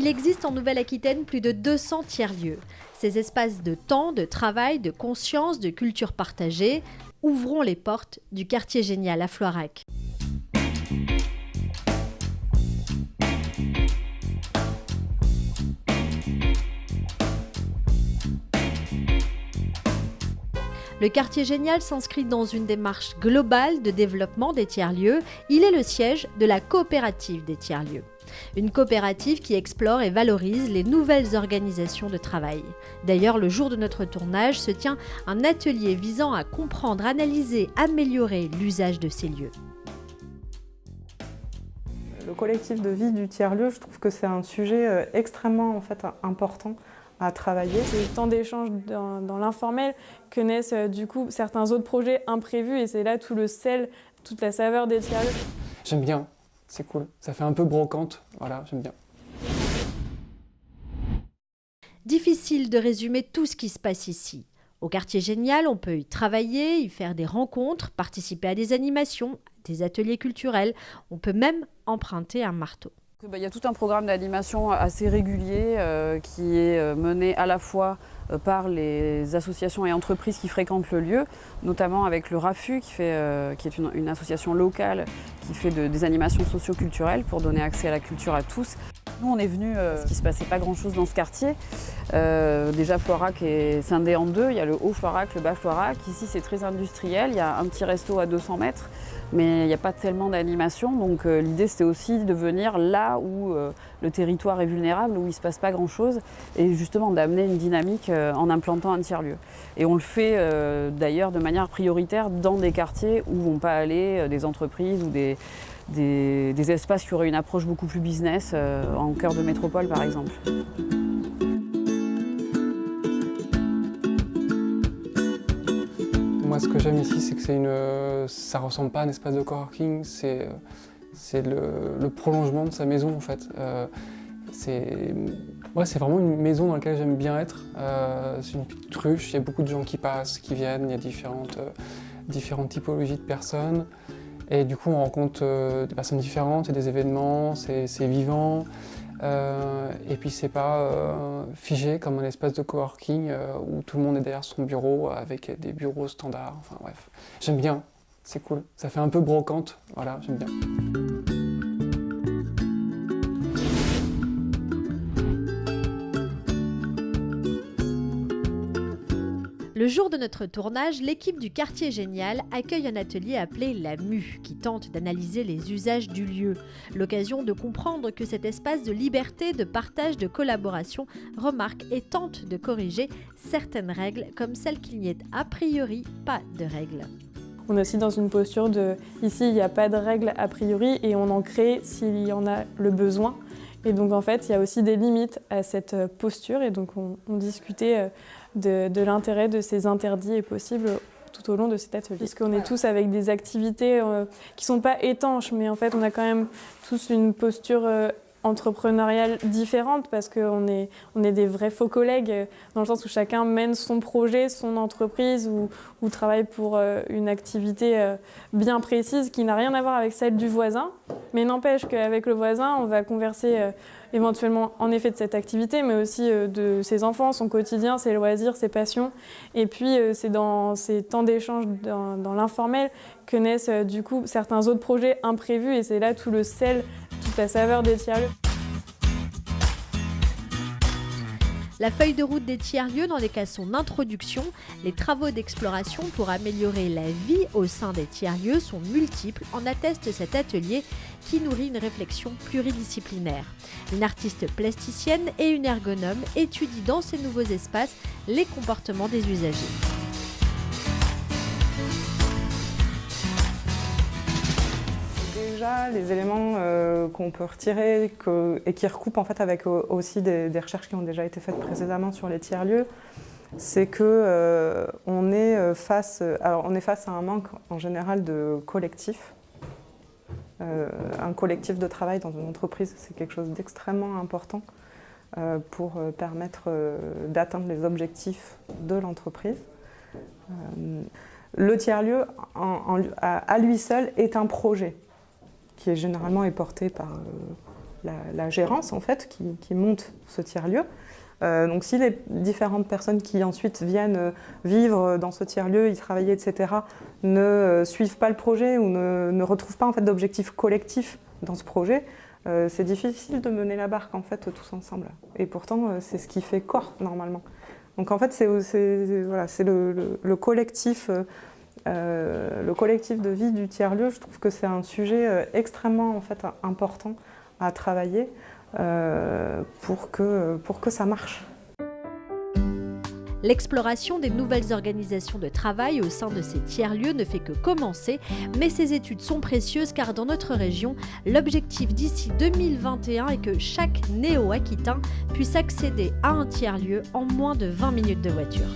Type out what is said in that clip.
Il existe en Nouvelle-Aquitaine plus de 200 tiers-lieux. Ces espaces de temps, de travail, de conscience, de culture partagée ouvrons les portes du quartier génial à Floirac. Le quartier génial s'inscrit dans une démarche globale de développement des tiers-lieux. Il est le siège de la coopérative des tiers-lieux. Une coopérative qui explore et valorise les nouvelles organisations de travail. D'ailleurs, le jour de notre tournage se tient un atelier visant à comprendre, analyser, améliorer l'usage de ces lieux. Le collectif de vie du tiers-lieu, je trouve que c'est un sujet extrêmement important à travailler. C'est le temps d'échange dans l'informel que naissent du coup certains autres projets imprévus et c'est là tout le sel, toute la saveur des tiers-lieux. J'aime bien, c'est cool. Ça fait un peu brocante, voilà, j'aime bien. Difficile de résumer tout ce qui se passe ici. Au quartier génial, on peut y travailler, y faire des rencontres, participer à des animations, des ateliers culturels. On peut même emprunter un marteau. Il y a tout un programme d'animation assez régulier qui est mené à la fois par les associations et entreprises qui fréquentent le lieu, notamment avec le RAFU qui est une association locale qui fait des animations socio-culturelles pour donner accès à la culture à tous. Nous on est venus parce qu'il ne se passait pas grand chose dans ce quartier. Déjà Floirac est scindé en deux, il y a le haut Floirac, le bas Floirac. Ici c'est très industriel, il y a un petit resto à 200 mètres. Mais il n'y a pas tellement d'animation, donc l'idée c'était aussi de venir là où le territoire est vulnérable, où il ne se passe pas grand-chose, et justement d'amener une dynamique en implantant un tiers-lieu. Et on le fait d'ailleurs de manière prioritaire dans des quartiers où ne vont pas aller des entreprises ou des espaces qui auraient une approche beaucoup plus business, en cœur de métropole par exemple. Moi, ce que j'aime ici, c'est que ça ressemble pas à un espace de coworking, c'est le prolongement de sa maison en fait. C'est vraiment une maison dans laquelle j'aime bien être. C'est une petite ruche, il y a beaucoup de gens qui passent, qui viennent, il y a différentes typologies de personnes. Et du coup, on rencontre des personnes différentes, et des événements, c'est vivant. Et puis c'est pas figé comme un espace de coworking où tout le monde est derrière son bureau avec des bureaux standards, enfin bref. J'aime bien, c'est cool. Ça fait un peu brocante, voilà, j'aime bien. Le jour de notre tournage, l'équipe du quartier génial accueille un atelier appelé La Mue, qui tente d'analyser les usages du lieu. L'occasion de comprendre que cet espace de liberté, de partage, de collaboration remarque et tente de corriger certaines règles, comme celle qu'il n'y ait a priori pas de règles. On est aussi dans une posture de ici il n'y a pas de règles a priori et on en crée s'il y en a le besoin. Et donc en fait il y a aussi des limites à cette posture et donc on discutait de l'intérêt de ces interdits et possibles tout au long de cet atelier. Parce qu'on est tous avec des activités qui ne sont pas étanches, mais en fait on a quand même tous une posture entrepreneuriale différente parce qu'on est des vrais faux collègues dans le sens où chacun mène son projet, son entreprise ou travaille pour une activité bien précise qui n'a rien à voir avec celle du voisin. Mais n'empêche qu'avec le voisin, on va converser éventuellement en effet de cette activité, mais aussi de ses enfants, son quotidien, ses loisirs, ses passions. Et puis c'est dans ces temps d'échange dans l'informel que naissent du coup certains autres projets imprévus et c'est là tout le sel, toute la saveur des tiers-lieux. La feuille de route des tiers-lieux n'en est qu'à son introduction. Les travaux d'exploration pour améliorer la vie au sein des tiers-lieux sont multiples, en atteste cet atelier qui nourrit une réflexion pluridisciplinaire. Une artiste plasticienne et une ergonome étudient dans ces nouveaux espaces les comportements des usagers. Déjà, les éléments qu'on peut retirer et qui recoupent en fait avec aussi des recherches qui ont déjà été faites précédemment sur les tiers-lieux, c'est que on est face à un manque en général de collectif. Un collectif de travail dans une entreprise, c'est quelque chose d'extrêmement important pour permettre d'atteindre les objectifs de l'entreprise. Le tiers-lieu, à lui seul, est un projet qui est généralement porté la gérance en fait qui monte ce tiers-lieu. Donc si les différentes personnes qui ensuite viennent vivre dans ce tiers-lieu, y travailler, etc., ne suivent pas le projet ou ne retrouvent pas en fait, d'objectifs collectifs dans ce projet, c'est difficile de mener la barque en fait, tous ensemble. Et pourtant, c'est ce qui fait corps normalement. Donc en fait, c'est le collectif de vie du tiers-lieu. Je trouve que c'est un sujet extrêmement en fait, important à travailler. Pour que ça marche. L'exploration des nouvelles organisations de travail au sein de ces tiers-lieux ne fait que commencer, mais ces études sont précieuses car dans notre région, l'objectif d'ici 2021 est que chaque néo-aquitain puisse accéder à un tiers-lieu en moins de 20 minutes de voiture.